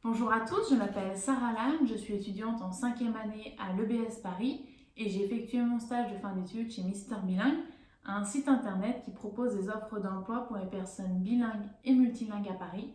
Bonjour à tous, je m'appelle Sarah Lam, je suis étudiante en 5e année à l'EBS Paris et j'ai effectué mon stage de fin d'études chez Mister Bilingue, un site internet qui propose des offres d'emploi pour les personnes bilingues et multilingues à Paris.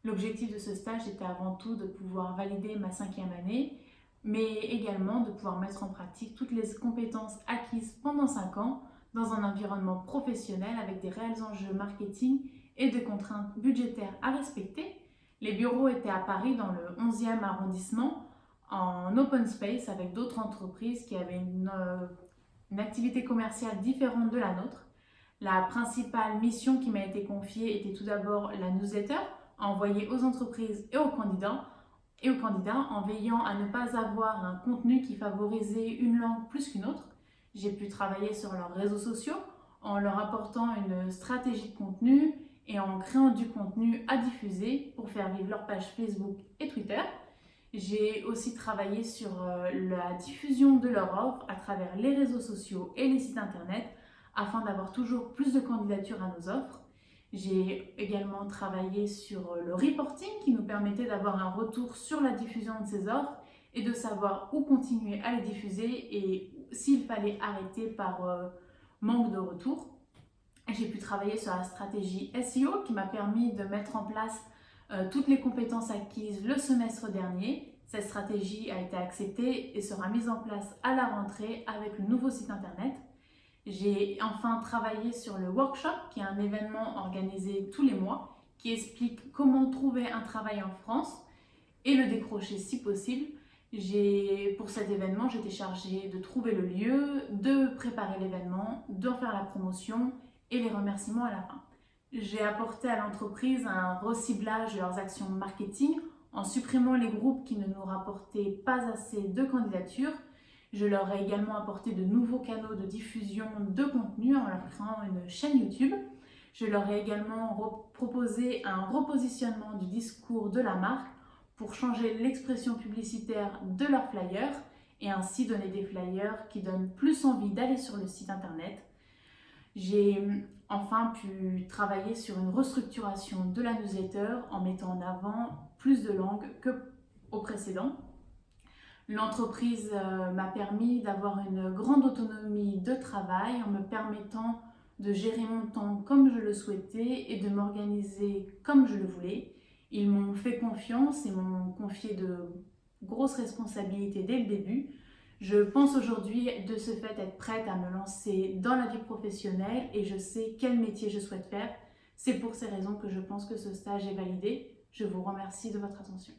L'objectif de ce stage était avant tout de pouvoir valider ma 5e année, mais également de pouvoir mettre en pratique toutes les compétences acquises pendant 5 ans dans un environnement professionnel avec des réels enjeux marketing et des contraintes budgétaires à respecter. Les bureaux étaient à Paris dans le 11e arrondissement, en open space avec d'autres entreprises qui avaient une activité commerciale différente de la nôtre. La principale mission qui m'a été confiée était tout d'abord la newsletter, envoyée aux entreprises et aux candidats en veillant à ne pas avoir un contenu qui favorisait une langue plus qu'une autre. J'ai pu travailler sur leurs réseaux sociaux en leur apportant une stratégie de contenu et en créant du contenu à diffuser pour faire vivre leur page Facebook et Twitter. J'ai aussi travaillé sur la diffusion de leur offre à travers les réseaux sociaux et les sites internet afin d'avoir toujours plus de candidatures à nos offres. J'ai également travaillé sur le reporting qui nous permettait d'avoir un retour sur la diffusion de ces offres et de savoir où continuer à les diffuser et s'il fallait arrêter par manque de retour. J'ai pu travailler sur la stratégie SEO qui m'a permis de mettre en place toutes les compétences acquises le semestre dernier. Cette stratégie a été acceptée et sera mise en place à la rentrée avec le nouveau site internet. J'ai enfin travaillé sur le workshop, qui est un événement organisé tous les mois, qui explique comment trouver un travail en France et le décrocher si possible. Pour cet événement, j'étais chargée de trouver le lieu, de préparer l'événement, d'en faire la promotion et les remerciements à la fin. J'ai apporté à l'entreprise un reciblage de leurs actions marketing en supprimant les groupes qui ne nous rapportaient pas assez de candidatures. Je leur ai également apporté de nouveaux canaux de diffusion de contenu en leur créant une chaîne YouTube. Je leur ai également proposé un repositionnement du discours de la marque pour changer l'expression publicitaire de leurs flyers et ainsi donner des flyers qui donnent plus envie d'aller sur le site internet. J'ai enfin pu travailler sur une restructuration de la newsletter en mettant en avant plus de langues qu'au précédent. L'entreprise m'a permis d'avoir une grande autonomie de travail en me permettant de gérer mon temps comme je le souhaitais et de m'organiser comme je le voulais. Ils m'ont fait confiance et m'ont confié de grosses responsabilités dès le début. Je pense aujourd'hui de ce fait être prête à me lancer dans la vie professionnelle et je sais quel métier je souhaite faire. C'est pour ces raisons que je pense que ce stage est validé. Je vous remercie de votre attention.